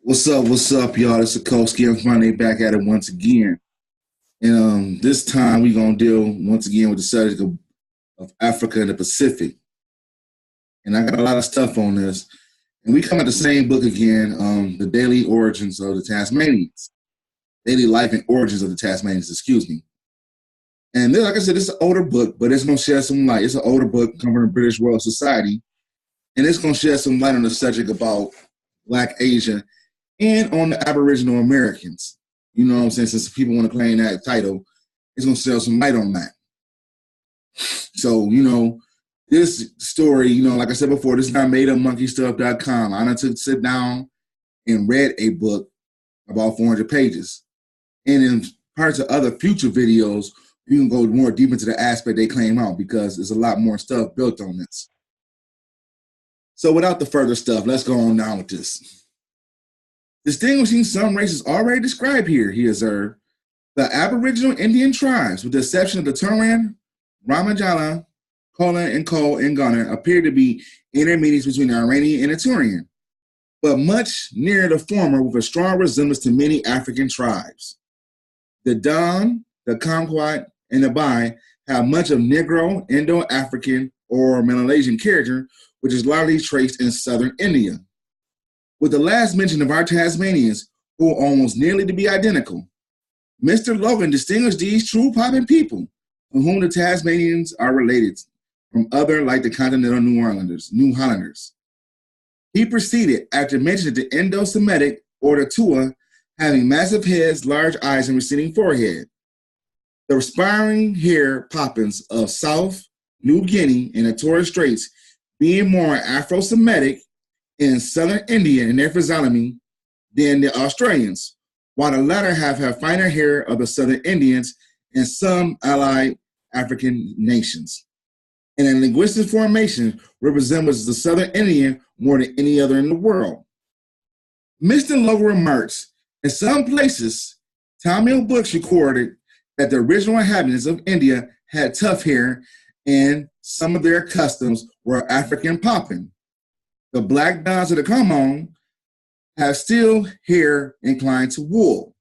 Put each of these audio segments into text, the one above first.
What's up, y'all? It's Sikoski and Funny back at it once again. And this time we're gonna deal once again with the subject of Africa and the Pacific. And I got a lot of stuff on this. And we come at the same book again, The Daily Origins of the Tasmanians. Daily Life and Origins of the Tasmanians, excuse me. And this, like I said, it's an older book, but it's gonna shed some light. It's an older book coming from British Royal Society, and it's gonna shed some light on the subject about Black Asia and on the Aboriginal Americans. You know what I'm saying? Since people want to claim that title, it's going to shed some light on that. So, this story, like I said before, this is not made up monkeystuff.com. I done took to sit down and read a book about 400 pages. And in parts of other future videos, you can go more deep into the aspect they claim out because there's a lot more stuff built on this. So without the further stuff, let's go on down with this. Distinguishing some races already described here, he observed, the Aboriginal Indian tribes, with the exception of the Turan, Ramajala, Kolan, and Cole and Gunner, appear to be intermediates between the Iranian and the Turian, but much nearer the former with a strong resemblance to many African tribes. The Don, the Kumquat, and the Bai have much of Negro, Indo-African, or Melanesian character, which is largely traced in southern India. With the last mention of our Tasmanians, who are almost nearly to be identical, Mr. Logan distinguished these true Papuan people, from whom the Tasmanians are related, from other like the continental New Hollanders. He proceeded, after mentioning the Indo-Semitic, or the Tua, having massive heads, large eyes, and receding forehead. The aspiring hair Papuans of South New Guinea and the Torres Straits being more Afro-Semitic in southern India and their physiognomy than the Australians, while the latter have finer hair of the southern Indians and some allied African nations. And in linguistic formation resembles the southern Indian more than any other in the world. Mr. Logan remarks, in some places, Tamil books recorded that the original inhabitants of India had tough hair and some of their customs were African Papuan. The Black Dons of the Common have still hair inclined to wool.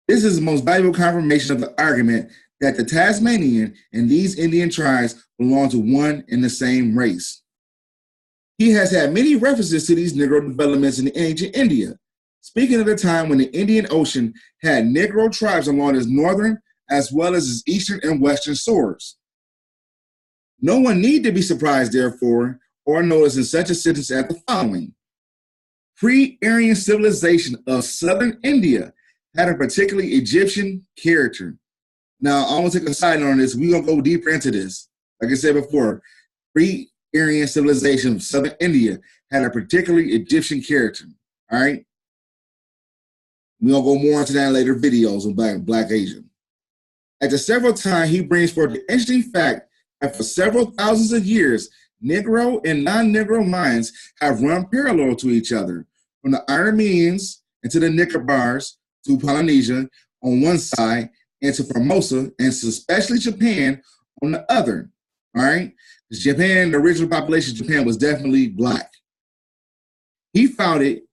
This is the most valuable confirmation of the argument that the Tasmanian and these Indian tribes belong to one and the same race. He has had many references to these Negro developments in ancient India, speaking of the time when the Indian Ocean had Negro tribes along its northern as well as its eastern and western shores. No one need to be surprised, therefore, or notice in such a sentence as the following. Pre-Aryan civilization of southern India had a particularly Egyptian character. Now, I'm going to take a side note on this. We're going to go deeper into this. Like I said before, pre-Aryan civilization of southern India had a particularly Egyptian character. All right? We're going to go more into that in later videos of Black Asia. At the several times, he brings forth the interesting fact that for several thousands of years, Negro and non-Negro minds have run parallel to each other, from the Armenians and to the Nicobars to Polynesia on one side, and to Formosa, and especially Japan on the other. All right? Because Japan, the original population of Japan was definitely Black. He found it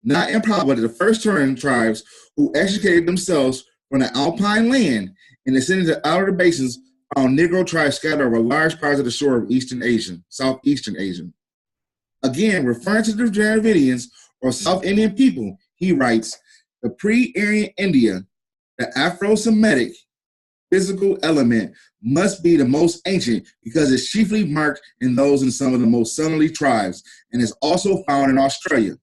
not improbable that the first Turan tribes who extricated themselves from the Alpine land and descended to outer basins found Negro tribes scattered over large parts of the shore of Eastern Asia, Southeastern Asia. Again, referring to the Dravidians or South Indian people, he writes, the pre-Aryan India, the Afro-Semitic physical element must be the most ancient because it's chiefly marked in those in some of the most southerly tribes and is also found in Australia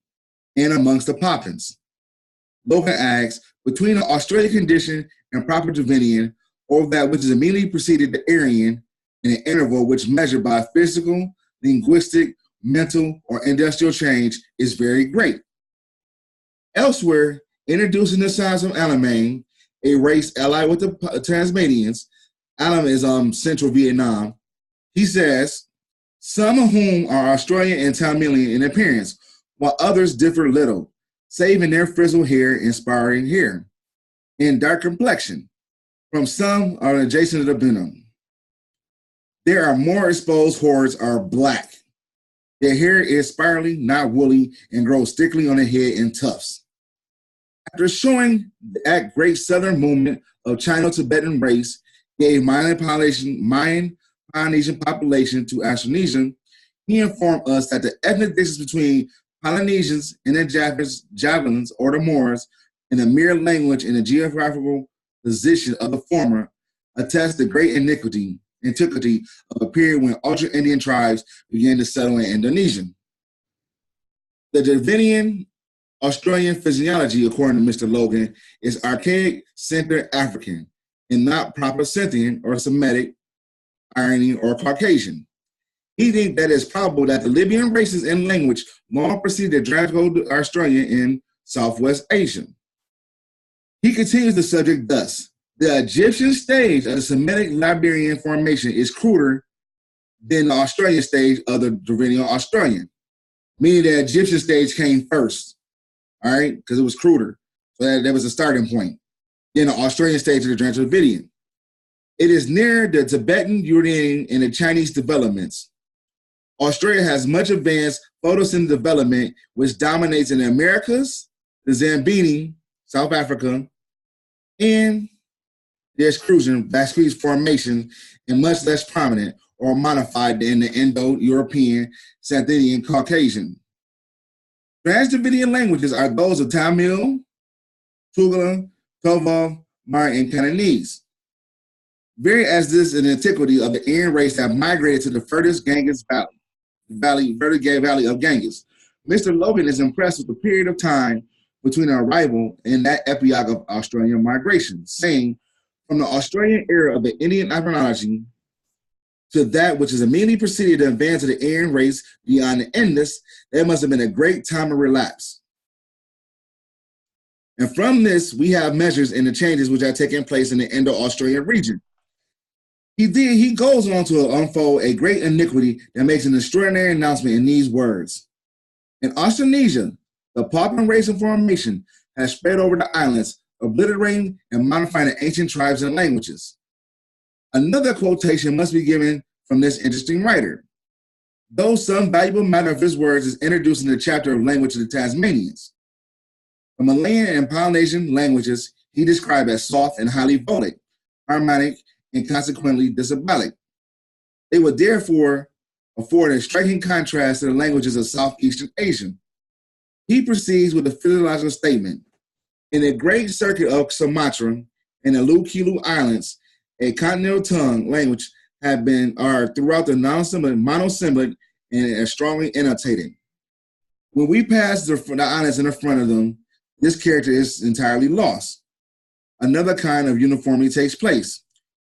and amongst the Papuans. Logan asks, between the Australian condition and proper Dravidian, or that which is immediately preceded the Aryan, in an interval which measured by physical, linguistic, mental, or industrial change is very great. Elsewhere, introducing the science of Alamein, a race allied with the Tasmanians, Alam is central Vietnam, he says, some of whom are Australian and Tamilian in appearance, while others differ little, save in their frizzled hair and sparring hair, and dark complexion. From some are adjacent to the Benham. There are more exposed hordes are Black. Their hair is spirally, not woolly, and grows thickly on the head in tufts. After showing that great southern movement of Chino-Tibetan race gave Mayan Polynesian population to Austronesian, he informed us that the ethnic distance between Polynesians and the Javelins or the Moors in the mere language and the geographical position of the former attests the great antiquity of a period when ultra-Indian tribes began to settle in Indonesia. The Darwinian Australian physiology, according to Mr. Logan, is archaic Central African and not proper Scythian or Semitic, Aryan, or Caucasian. He thinks that it's probable that the Libyan races and language long preceded the Draco-Australian in Southwest Asia. He continues the subject thus. The Egyptian stage of the Semitic Liberian formation is cruder than the Australian stage of the Darwinian Australian, meaning the Egyptian stage came first, all right, because it was cruder. So that was a starting point. Then the Australian stage of the Draco-Dravidian. It is near the Tibetan, Uranian, and the Chinese developments. Australia has much advanced photosynthetic development, which dominates in the Americas, the Zambezi, South Africa, and the exclusion, Vasquez formation, and much less prominent or modified than the Indo-European, Scythian, Caucasian. Trans-Dravidian languages are those of Tamil, Tugela, Tovo, Maya, and Cantonese. Very as this is an antiquity of the Aryan race that migrated to the furthest Ganges Valley of Ganges. Mr. Logan is impressed with the period of time between the arrival and that epoch of Australian migration, saying, from the Australian era of the Indian ethnology to that which is immediately preceded the advance of the Aryan race beyond the Indus, there must have been a great time of relapse. And from this, we have measures in the changes which have taken place in the Indo-Australian region. He goes on to unfold a great iniquity that makes an extraordinary announcement in these words. In Austronesia, the Papuan race and formation has spread over the islands, obliterating and modifying the ancient tribes and languages. Another quotation must be given from this interesting writer. Though some valuable matter of his words is introduced in the chapter of language of the Tasmanians. The Malayan and Polynesian languages he described as soft and highly volic, harmonic, and consequently disabolic. They would therefore afford a striking contrast to the languages of Southeastern Asia. He proceeds with a physiological statement. In the great circuit of Sumatra and the Lukilu Islands, a continental tongue language are throughout the monosyllabic and are strongly annotated. When we pass the islands in the front of them, this character is entirely lost. Another kind of uniformity takes place.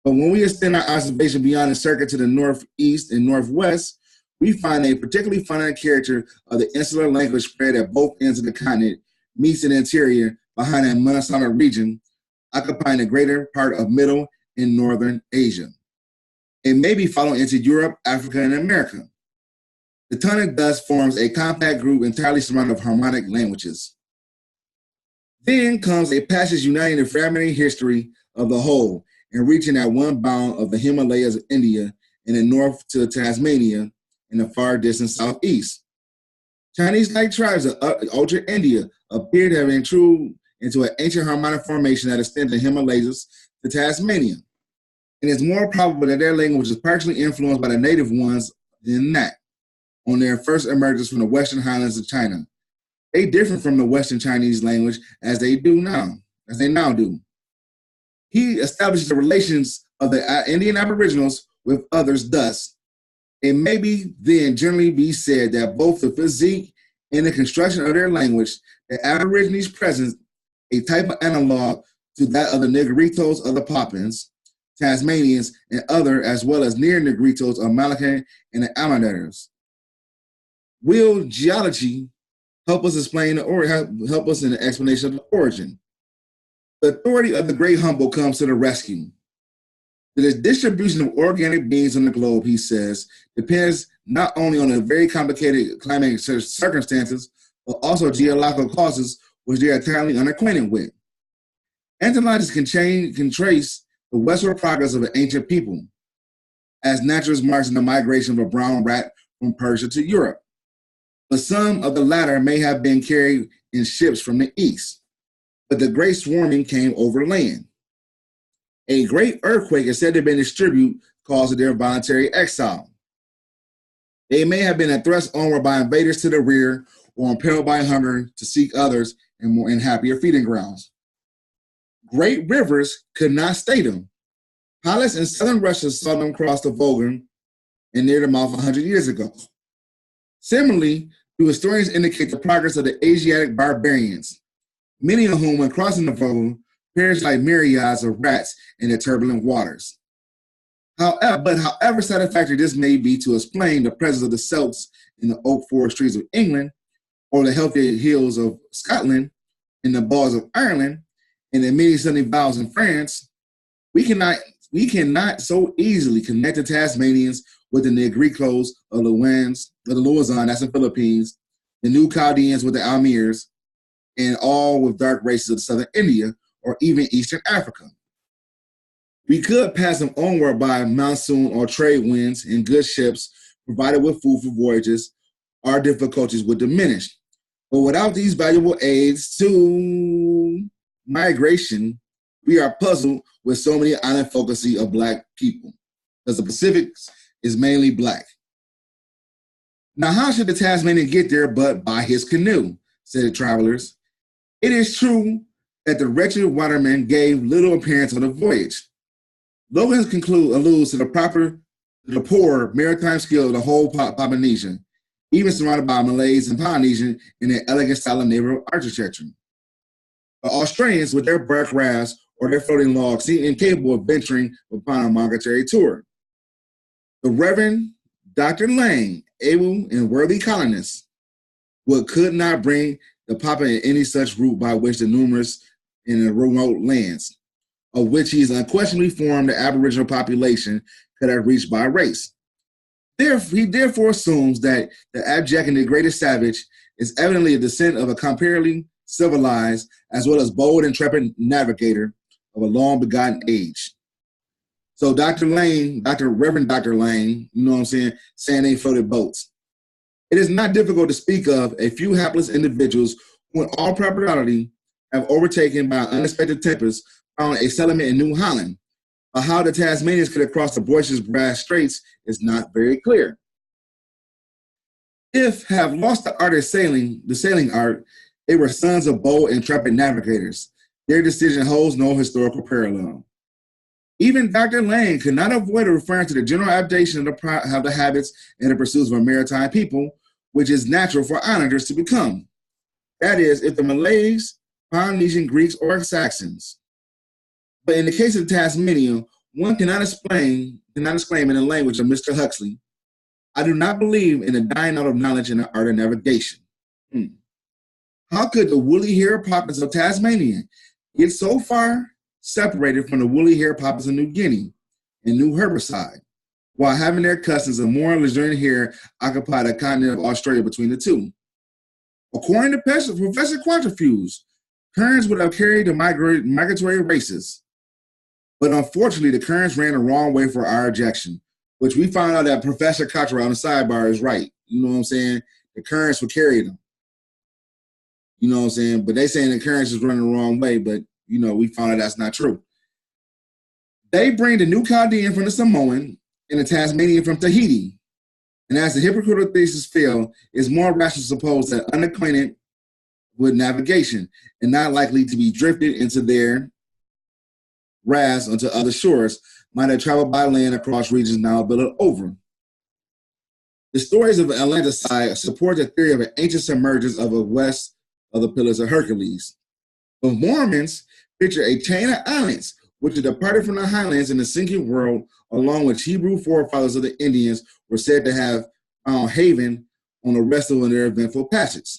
But when we extend our observation beyond the circuit to the northeast and northwest, we find a particularly finite character of the insular language spread at both ends of the continent, meets in the interior behind a monosyllabic region, occupying the greater part of middle and northern Asia. It may be followed into Europe, Africa, and America. The tonic thus forms a compact group entirely surrounded of harmonic languages. Then comes a passage uniting the fragmentary history of the whole and reaching at one bound of the Himalayas of India and the north to Tasmania in the far distant southeast. Chinese-like tribes of Ultra India appear to have intruded into an ancient harmonic formation that extends the Himalayas to Tasmania. It is more probable that their language is partially influenced by the native ones than that, on their first emergence from the western highlands of China. They differ from the Western Chinese language as they now do. He establishes the relations of the Indian Aboriginals with others thus. It may be then generally be said that both the physique and the construction of their language, the Aborigines present a type of analog to that of the Negritos of the Papuans, Tasmanians, and other, as well as near Negritos of Malacan and the Amaderos. Will geology help us explain or help us in the explanation of the origin? The authority of the great humble comes to the rescue. The distribution of organic beings on the globe, he says, depends not only on the very complicated climatic circumstances, but also geological causes which they are entirely unacquainted with. Anthropologists can trace the westward progress of an ancient people, as naturalists march in the migration of a brown rat from Persia to Europe. but some of the latter may have been carried in ships from the east. But the great swarming came over land. A great earthquake is said to have been distributed, causing their voluntary exile. They may have been thrust onward by invaders to the rear or impelled by hunger to seek others and more and happier feeding grounds. Great rivers could not stay them. Pilots in southern Russia saw them cross the Volga and near the mouth 100 years ago. Similarly, do historians indicate the progress of the Asiatic barbarians, many of whom, when crossing the Volga, perished like myriads of rats in the turbulent waters. However satisfactory this may be to explain the presence of the Celts in the oak forest trees of England, or the healthy hills of Scotland, in the bogs of Ireland, and the many sunny valleys in France, we cannot so easily connect the Tasmanians with the Negricos of the Luzon, that's the Philippines, the New Chaldeans with the Almirs, and all with dark races of southern India, or even Eastern Africa. We could pass them onward by monsoon or trade winds and good ships provided with food for voyages. Our difficulties would diminish. But without these valuable aids to migration, we are puzzled with so many island focuses of Black people, because the Pacific is mainly Black. Now, how should the Tasmanian get there but by his canoe, said the travelers. It is true that the wretched waterman gave little appearance on the voyage. Logan's alludes to the poor maritime skill of the whole Polynesia, even surrounded by Malays and Polynesians in their elegant style of naval architecture. The Australians, with their bark rafts or their floating logs, seem incapable of venturing upon a migratory tour. The Reverend Dr. Lang, able and worthy colonist, could not bring the Papa in any such route by which the numerous in the remote lands, of which he has unquestionably formed the aboriginal population, could have reached by race. He therefore assumes that the abject and degraded savage is evidently a descent of a comparatively civilized as well as bold and intrepid navigator of a long-begotten age. So Reverend Dr. Lane, you know what I'm saying they floated boats. It is not difficult to speak of a few hapless individuals who in all probability have overtaken by unexpected tempest found a settlement in New Holland. But how the Tasmanians could have crossed the boisterous brass straits is not very clear. If have lost the art of sailing, the sailing art, they were sons of bold, intrepid navigators. Their decision holds no historical parallel. Even Dr. Lane could not avoid referring to the general adaptation of the habits and the pursuits of a maritime people, which is natural for islanders to become. That is, if the Malays, Polynesian, Greeks, or Saxons. But in the case of Tasmania, one cannot exclaim in the language of Mr. Huxley, I do not believe in the dying out of knowledge in the art of navigation. How could the woolly hair poppins of Tasmania get so far separated from the woolly hair poppins of New Guinea and New Herbicide, while having their cousins of more luxuriant hair occupy the continent of Australia between the two? According to Professor Quatrefoes, currents would have carried the migratory races. But unfortunately, the currents ran the wrong way for our ejection, which we found out that Professor Cottrell on the sidebar is right. You know what I'm saying? The currents would carry them. You know what I'm saying? But they saying the currents is running the wrong way, but, you know, we found out that's not true. They bring the New Chaldean from the Samoan and the Tasmanian from Tahiti. And as the hypocritical thesis failed, it's more rational to suppose that unacquainted with navigation and not likely to be drifted into their rafts onto other shores might have traveled by land across regions now built over. The stories of Atlanticide support the theory of an ancient submergence of the west of the Pillars of Hercules. The Mormons picture a chain of islands which had departed from the highlands in the sinking world, along with Hebrew forefathers of the Indians were said to have found haven on the rest of their eventful passage.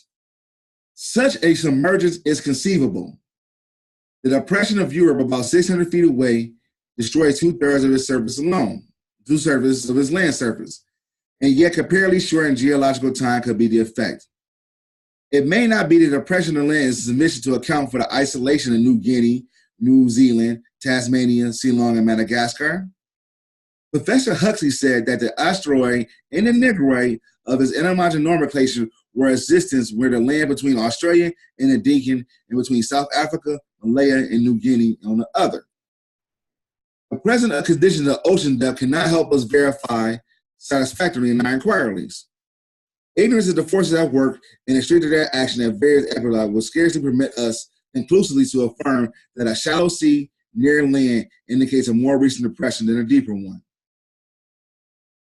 Such a submergence is conceivable. The depression of Europe, about 600 feet away, destroys 2/3 of its surface alone, 2/3 of its land surface, and yet comparatively short in geological time could be the effect. It may not be the depression of land is sufficient to account for the isolation of New Guinea, New Zealand, Tasmania, Ceylon, and Madagascar. Professor Huxley said that the asteroid and the negroid of his etymological nomenclature were existence where the land between Australia and the Deacon and between South Africa, Malaya, and New Guinea on the other. The present condition of ocean depth cannot help us verify satisfactorily in our inquiries. Ignorance of the forces at work and the strength of their action at various epochs will scarcely permit us conclusively to affirm that a shallow sea near land indicates a more recent depression than a deeper one.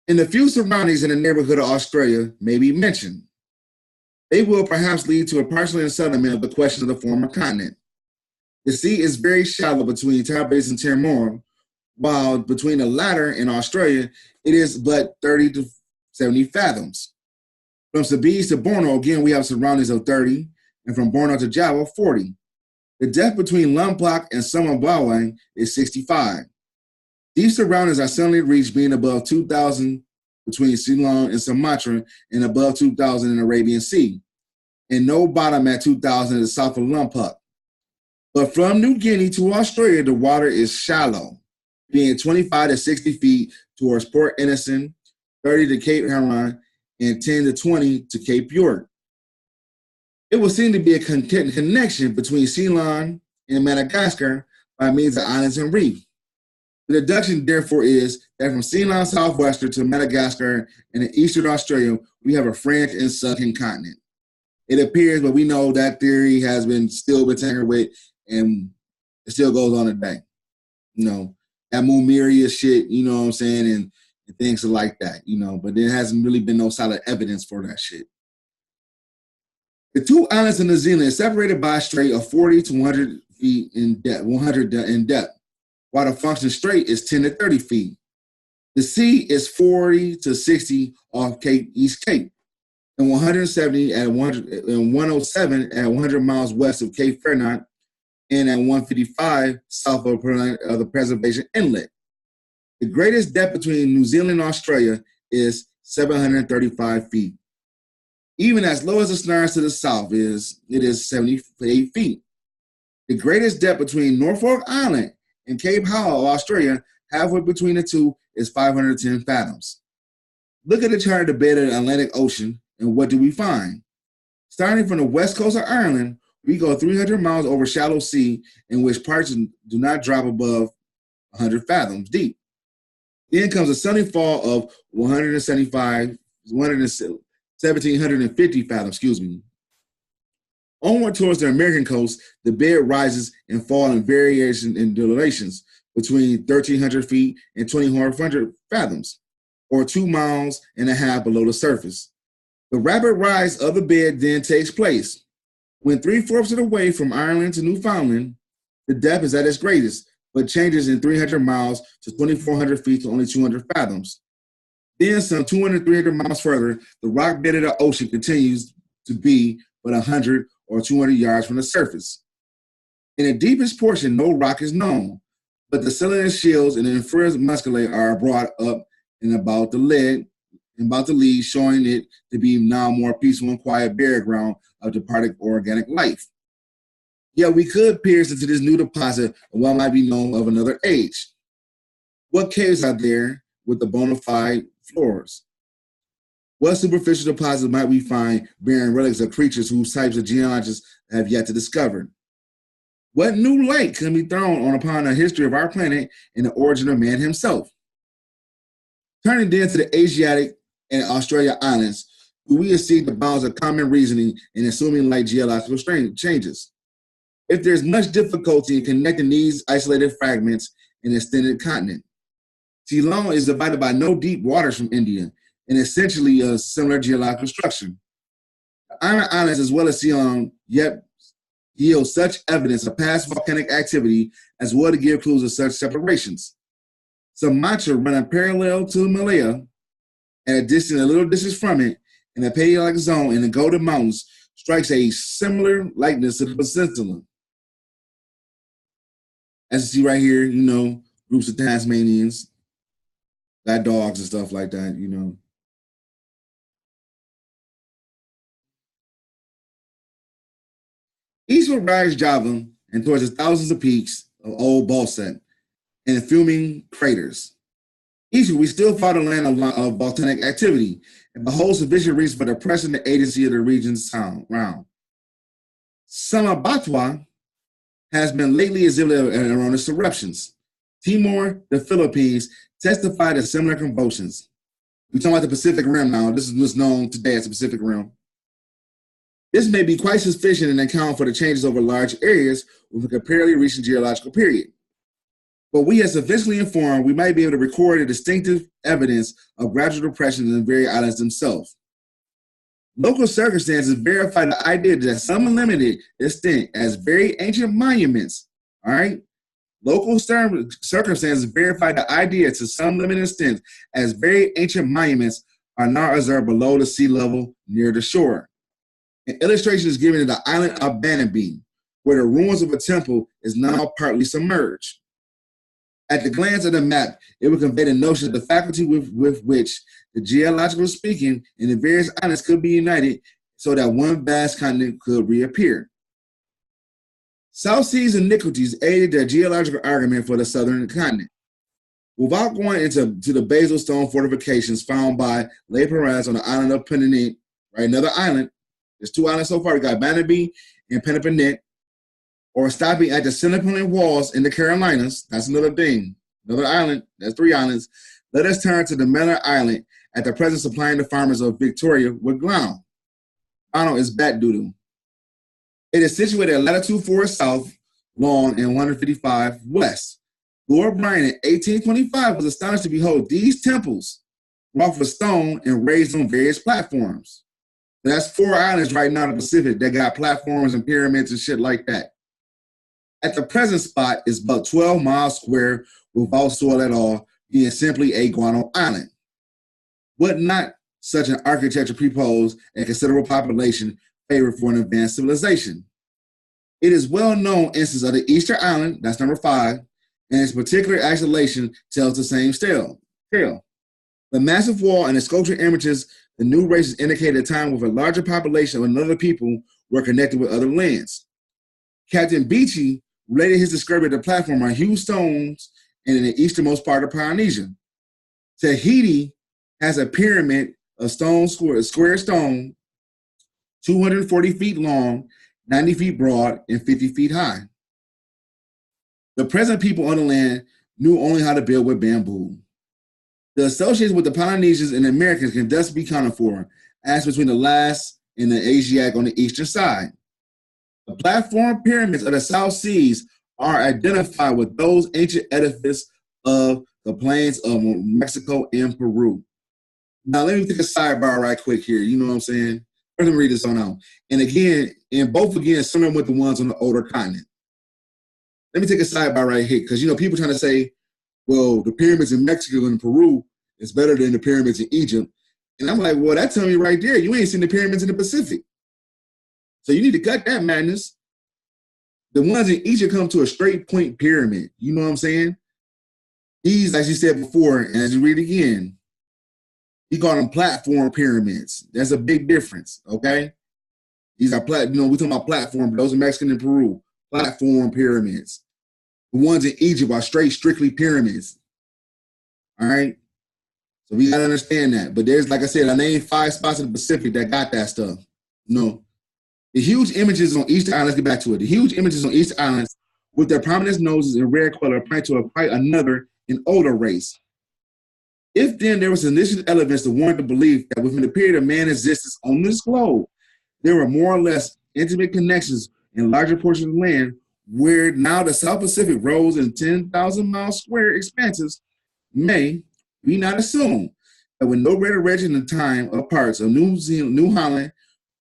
And the few surroundings in the neighborhood of Australia may be mentioned. They will perhaps lead to a partial unsettlement of the question of the former continent. The sea is very shallow between Taibes and Timor, while between the latter and Australia, it is but 30 to 70 fathoms. From Sabes to Borneo, again, we have surroundings of 30, and from Borneo to Java, 40. The depth between Lombok and Sumbawa is 65. These surroundings are suddenly reached being above 2,000 between Ceylon and Sumatra and above 2,000 in the Arabian Sea, and no bottom at 2,000 in the south of Lombok. But from New Guinea to Australia, the water is shallow, being 25 to 60 feet towards Port Innocent, 30 to Cape Heron, and 10 to 20 to Cape York. It would seem to be a connection between Ceylon and Madagascar by means of islands and reef. The deduction, therefore, is that from Ceylon southwestern to Madagascar and in eastern Australia, we have a fringed and sunken continent. It appears, but we know that theory has been still been tinkered with, and it still goes on today. You know, that Mumiria shit, you know what I'm saying, and things like that, you know, but there hasn't really been no solid evidence for that shit. The two islands of New Zealand are separated by a strait of 40 to 100 feet in depth, 100 in depth, while the function strait is 10 to 30 feet. The sea is 40 to 60 off Cape East Cape, and 170 at 100, and 107 at 100 miles west of Cape Fernand, and at 155 south of the Preservation Inlet. The greatest depth between New Zealand and Australia is 735 feet. Even as low as the Snarns to the south it is 78 feet. The greatest depth between Norfolk Island and Cape Howell, Australia, halfway between the two, is 510 fathoms. Look at the chart of the bed of the Atlantic Ocean, and what do we find? Starting from the west coast of Ireland, we go 300 miles over shallow sea, in which parts do not drop above 100 fathoms deep. Then comes a sunny fall of 1,750 fathoms, Onward towards the American coast, the bed rises and falls in variation in undulations between 1,300 feet and 2,400 fathoms, or 2.5 miles below the surface. The rapid rise of the bed then takes place. When 3/4 of the way from Ireland to Newfoundland, the depth is at its greatest, but changes in 300 miles to 2,400 feet to only 200 fathoms. Then some 200, 300 miles further, the rock bed of the ocean continues to be but 100 or 200 yards from the surface. In the deepest portion, no rock is known, but the cylinder shields and the inferior musculae are brought up and about the lead, showing it to be now more peaceful and quiet bare ground of departed organic life. Yet we could pierce into this new deposit of what might be known of another age. What caves are there with the bona fide floors? What superficial deposits might we find bearing relics of creatures whose types of geologists have yet to discover? What new light can be thrown upon the history of our planet and the origin of man himself? Turning then to the Asiatic and Australia Islands, we exceed the bounds of common reasoning in assuming like geological changes. If there's much difficulty in connecting these isolated fragments in an extended continent, Ceylon is divided by no deep waters from India and essentially a similar geological structure. The Aryan Islands, as well as Ceylon, yet yield such evidence of past volcanic activity as well to give clues of such separations. Sumatra running parallel to Malaya at a little distance from it, in the Paleolithic zone in the Golden Mountains, strikes a similar likeness to the peninsula. As you see right here, groups of Tasmanians, got dogs and stuff like that, Eastward rises Java and towards the thousands of peaks of old Balsat and fuming craters. Egypt, we still fought a land of volcanic activity and behold sufficient reason for the pressing the agency of the region's round. Samabatwa has been lately exhibited erroneous eruptions. Timor, the Philippines, testified to similar convulsions. We're talking about the Pacific Rim now. This is what's known today as the Pacific Rim. This may be quite sufficient in account for the changes over large areas with a comparatively recent geological period. But we are sufficiently informed we might be able to record a distinctive evidence of gradual depressions in the very islands themselves. Local circumstances verify the idea that some limited extent as very ancient monuments, all right? Local circumstances verify the idea to some limited extent as very ancient monuments are now observed below the sea level near the shore. An illustration is given of the island of Bannaby, where the ruins of a temple is now partly submerged. At the glance of the map, it would convey the notion of the faculty with which the geological speaking in the various islands could be united so that one vast continent could reappear. South Seas iniquities aided their geological argument for the southern continent. Without going into the basal stone fortifications found by Le Perez on the island of Penanit, right, another island, there's two islands so far, we got Bannaby and Penapinit, or stopping at the Cinnamon Walls in the Carolinas, that's another thing, another island, that's three islands. Let us turn to the Miller Island, at the present supplying the farmers of Victoria with guano. Guano is bat doodle. It is situated at latitude 4 south, long, and 155 west. Lord Bryan in 1825 was astonished to behold these temples wrought of stone and raised on various platforms. That's 4 islands right now in the Pacific that got platforms and pyramids and shit like that. At the present spot is about 12 miles square without soil at all, being simply a guano island. Would not such an architecture propose a considerable population favored for an advanced civilization? It is well known instance of the Easter Island, that's number 5, and its particular isolation tells the same tale. The massive wall and the sculptured images, the new races indicate a time with a larger population of another people were connected with other lands. Captain Beechey related his description of the platform on huge stones and in the easternmost part of Polynesia. Tahiti has a pyramid of square stone, 240 feet long, 90 feet broad, and 50 feet high. The present people on the land knew only how to build with bamboo. The association with the Polynesians and the Americans can thus be accounted for, as between the last and the Asiatic on the eastern side. The platform pyramids of the South Seas are identified with those ancient edifices of the plains of Mexico and Peru. Now, let me take a sidebar right quick here. You know what I'm saying? Let me read this on out. And again, similar with the ones on the older continent. Let me take a sidebar right here, because, people trying to say, well, the pyramids in Mexico and Peru is better than the pyramids in Egypt. And I'm like, well, that tells me right there, you ain't seen the pyramids in the Pacific. So you need to cut that madness. The ones in Egypt come to a straight point pyramid. You know what I'm saying? These, as you said before, and as you read again, he called them platform pyramids. That's a big difference, okay? These are we're talking about platform, but those are Mexican and Peru, platform pyramids. The ones in Egypt are strictly pyramids. All right? So we gotta understand that. But there's, like I said, I named 5 spots in the Pacific that got that stuff. The huge images on Easter Islands, let's get back to it. The huge images on Easter Islands with their prominent noses and rare color point to quite another and older race. If then there was initial evidence to warrant the belief that within the period of man's existence on this globe, there were more or less intimate connections in larger portions of land where now the South Pacific rose in 10,000 mile square expanses, may we not assume that with no greater region in time of parts of New Holland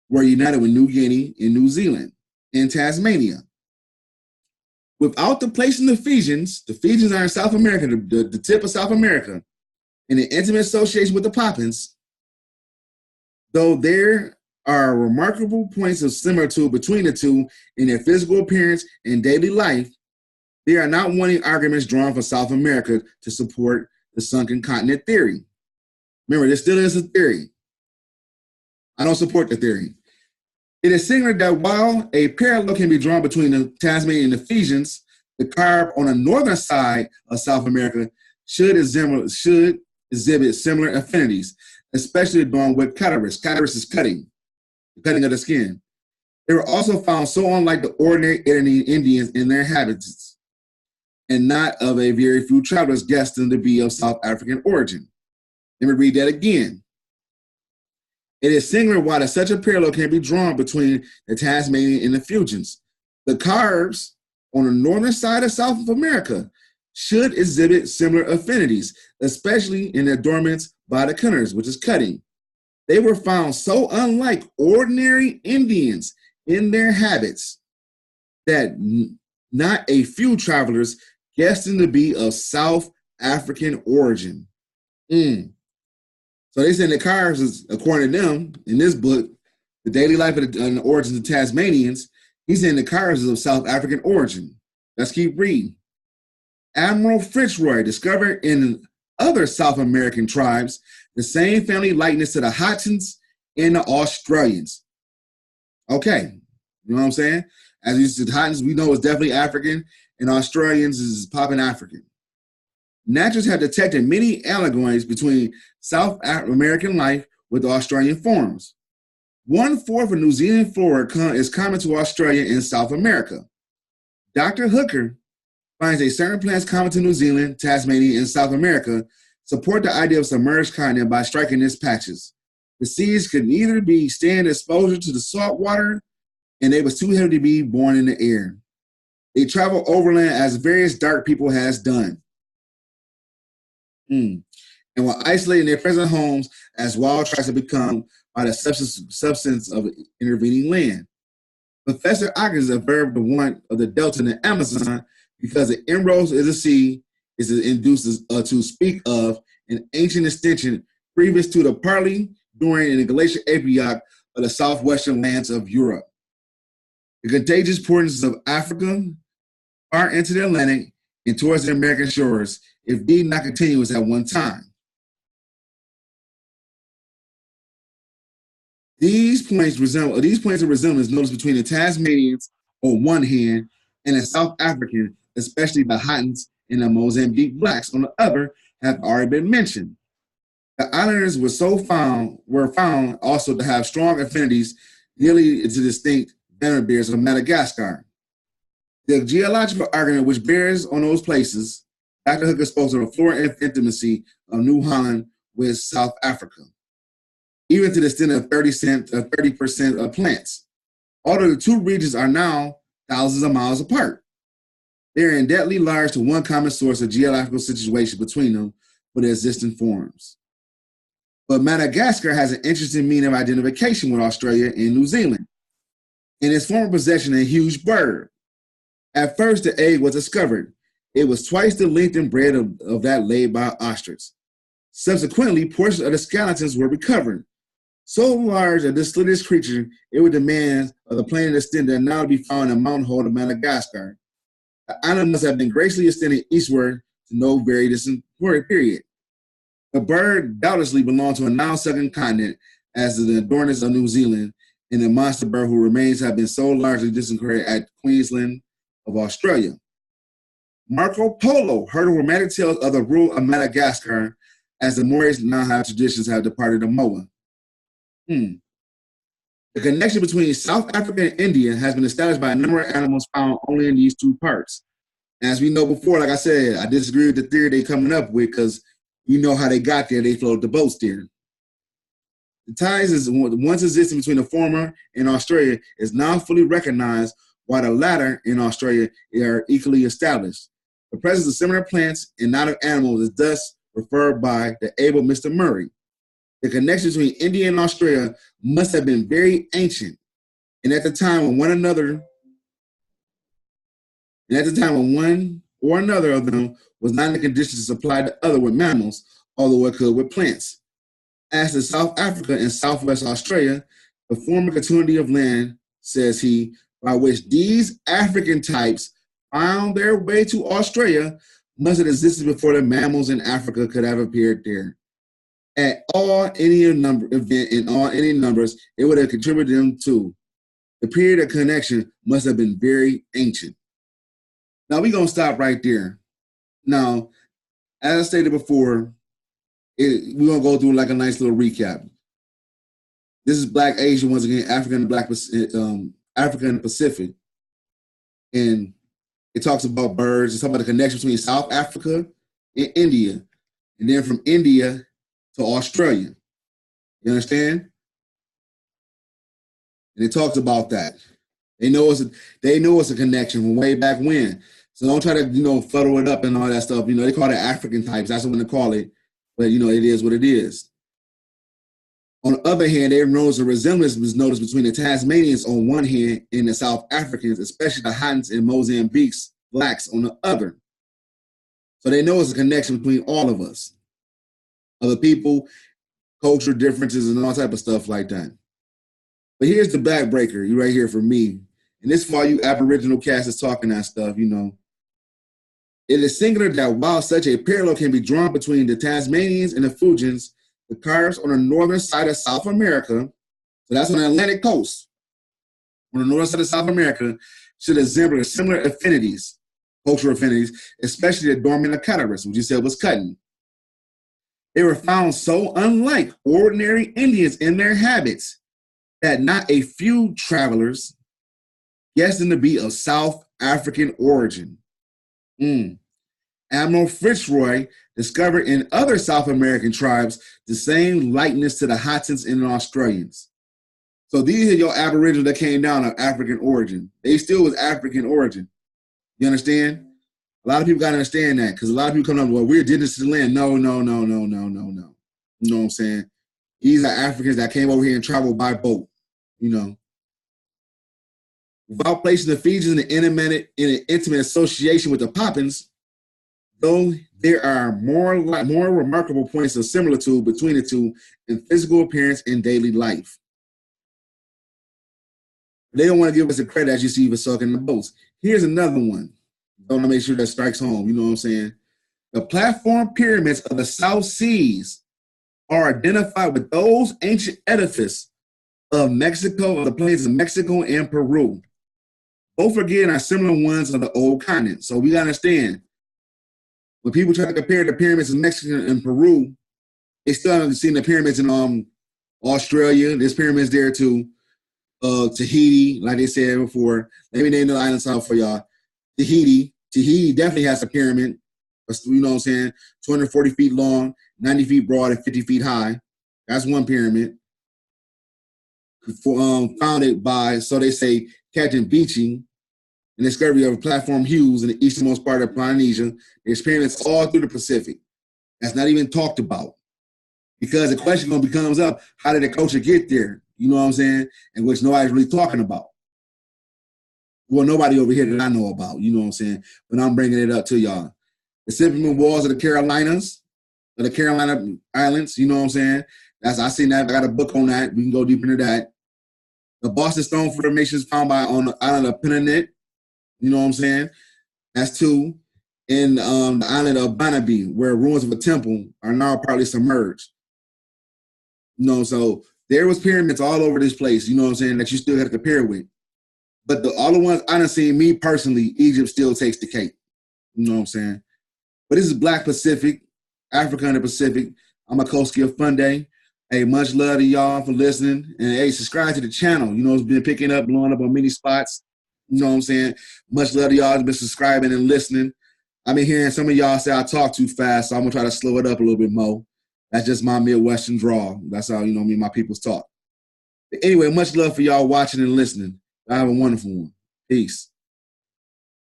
were united with New Guinea and New Zealand and Tasmania. Without the place in the Fijians are in South America, the tip of South America, in an intimate association with the Papuans, though there are remarkable points of similitude between the two in their physical appearance and daily life, there are not wanting arguments drawn from South America to support the sunken continent theory. Remember, this still is a theory. I don't support the theory. It is singular that while a parallel can be drawn between the Tasmanian and the Fijians, the carve on the northern side of South America should exhibit similar affinities, especially along with catarrhs. Catarrhs is cutting of the skin. They were also found so unlike the ordinary Indians in their habitats, and not of a very few travelers guessed them to be of South African origin. Let me read that again. It is singular why that such a parallel can be drawn between the Tasmanian and the Fuegians. The Caribs on the northern side of South America should exhibit similar affinities, especially in their adornments by the Colonists, which is cutting. They were found so unlike ordinary Indians in their habits that not a few travelers guessed them to be of South African origin. So they say the Caribs is, according to them, in this book, The Daily Life of the Origins of Tasmanians, he's saying the Caribs is of South African origin. Let's keep reading. Admiral Fitzroy discovered in other South American tribes the same family likeness to the Hottentots and the Australians. Okay, you know what I'm saying? As you said, Hottentots we know is definitely African, and Australians is popping African. Naturalists have detected many allegories between South American life with the Australian forms. 1/4 of New Zealand flora is common to Australia and South America. Dr. Hooker finds that certain plants common to New Zealand, Tasmania, and South America support the idea of submerged continent by striking its patches. The seeds could either be stand exposure to the salt water, and they was too heavy to be born in the air. They travel overland as various dark people has done. And were isolated in their present homes as wild tribes have become by the substance of intervening land. Professor Atkins observed the want of the Delta in the Amazon because the inroads of the sea is induced to speak of an ancient extension previous to the partly during the glacial epoch of the southwestern lands of Europe. The contagious portions of Africa far into the Atlantic and towards the American shores, if indeed not continuous at one time. These points of resemblance noticed between the Tasmanians on one hand and the South African, especially the Hottentots and the Mozambique blacks on the other, have already been mentioned. The islanders were found also to have strong affinities nearly to distinct venom bears of Madagascar. The geological argument which bears on those places, Dr. Hooker spoke of the flora and intimacy of New Holland with South Africa, even to the extent of 30% of plants. Although the two regions are now thousands of miles apart, they are indebtedly large to one common source of geological situation between them for the existing forms. But Madagascar has an interesting meaning of identification with Australia and New Zealand. In its former possession, a huge bird. At first, the egg was discovered. It was twice the length and breadth of that laid by ostrich. Subsequently, portions of the skeletons were recovered. So large that this slittish creature, it would demand of the planet extent that now to be found in a mountain hole of Madagascar. The island must have been gracefully extended eastward to no very distant period. The bird doubtlessly belonged to a now second continent, as the adornments of New Zealand, and the monster bird whose remains have been so largely disintegrated at Queensland of Australia. Marco Polo heard of romantic tales of the rule of Madagascar, as the Maoris now have traditions have departed of Moa. The connection between South Africa and India has been established by a number of animals found only in these two parts. As we know before, like I said, I disagree with the theory they're coming up with because you know how they got there. They floated the boats there. The ties is once existing between the former and Australia is now fully recognized, while the latter in Australia are equally established. The presence of similar plants and not of animals is thus referred by the able Mr. Murray. The connection between India and Australia must have been very ancient, and at the time when one or another of them was not in a condition to supply the other with mammals, although it could with plants. As to South Africa and Southwest Australia, the former continuity of land, says he, by which these African types found their way to Australia must have existed before the mammals in Africa could have appeared there. At any numbers, it would have contributed them to. The period of connection must have been very ancient. Now we're going to stop right there. Now, As I stated before, we're going to go through like a nice little recap. This is Black Asia, once again, African and Pacific. And it talks about birds. It's talking about the connection between South Africa and India. And then from India to Australia. You understand? And it talks about that. They know it's a connection from way back when. So don't try to, fuddle it up and all that stuff. They call it African types. That's what they call it. But, it is what it is. On the other hand, they noticed a resemblance was noticed between the Tasmanians on one hand and the South Africans, especially the Hottentots and Mozambique's blacks on the other. So they know it's a connection between all of us. Other people, cultural differences, and all type of stuff like that. But here's the backbreaker, you right here for me. And this for all you Aboriginal cats is talking that stuff, It is singular that while such a parallel can be drawn between the Tasmanians and the Fuegians, the Caribs on the northern side of South America, so that's on the Atlantic coast, on the northern side of South America, should exhibit similar affinities, cultural affinities, especially the dormant Cataracts, which you said was cutting. They were found so unlike ordinary Indians in their habits that not a few travelers guessed them to be of South African origin. Admiral Fitzroy discovered in other South American tribes the same likeness to the Hottentots and the Australians. So these are your Aboriginals that came down of African origin. They still was African origin. You understand? A lot of people got to understand that, because a lot of people come up, well, we're indigenous to the land. No. You know what I'm saying? These are Africans that came over here and traveled by boat, Without placing the Fijians in an intimate association with the Papuans, though there are more remarkable points of similitude between the two in physical appearance and daily life. They don't want to give us the credit, as you see, for sucking the boats. Here's another one. I want to make sure that strikes home. You know what I'm saying? The platform pyramids of the South Seas are identified with those ancient edifices of Mexico, of the plains of Mexico and Peru. Both, again, are similar ones of the old continent. So we got to understand, when people try to compare the pyramids of Mexico and Peru, they still haven't seen the pyramids in Australia. There's pyramids there too. Tahiti, like they said before. Let me name the islands out for y'all. Tahiti definitely has a pyramid. You know what I'm saying? 240 feet long, 90 feet broad, and 50 feet high. That's one pyramid. Founded by, so they say, Captain Beeching, and discovery of platform Hughes in the easternmost part of Polynesia. There's pyramids all through the Pacific. That's not even talked about. Because the question becomes up, how did the culture get there? You know what I'm saying? And which nobody's really talking about. Well, nobody over here that I know about, you know what I'm saying? But I'm bringing it up to y'all. The Cinnamon Walls of the Carolinas, of the Carolina Islands, you know what I'm saying? I seen that. I got a book on that. We can go deep into that. The Boston Stone Formation is found on the island of Pennanet. You know what I'm saying? That's two. And the island of Banabi, where ruins of a temple are now partly submerged. So there was pyramids all over this place, you know what I'm saying, that you still have to compare with. But all the ones I done seen, me personally, Egypt still takes the cake. You know what I'm saying? But this is Black Pacific, Africa and the Pacific. I'm Ikosi of Funday. Hey, much love to y'all for listening. And hey, subscribe to the channel. It's been picking up, blowing up on many spots. You know what I'm saying? Much love to y'all who's been subscribing and listening. I've been hearing some of y'all say I talk too fast, so I'm going to try to slow it up a little bit more. That's just my Midwestern drawl. That's how, me and my peoples talk. But anyway, much love for y'all watching and listening. I have a wonderful one. Peace.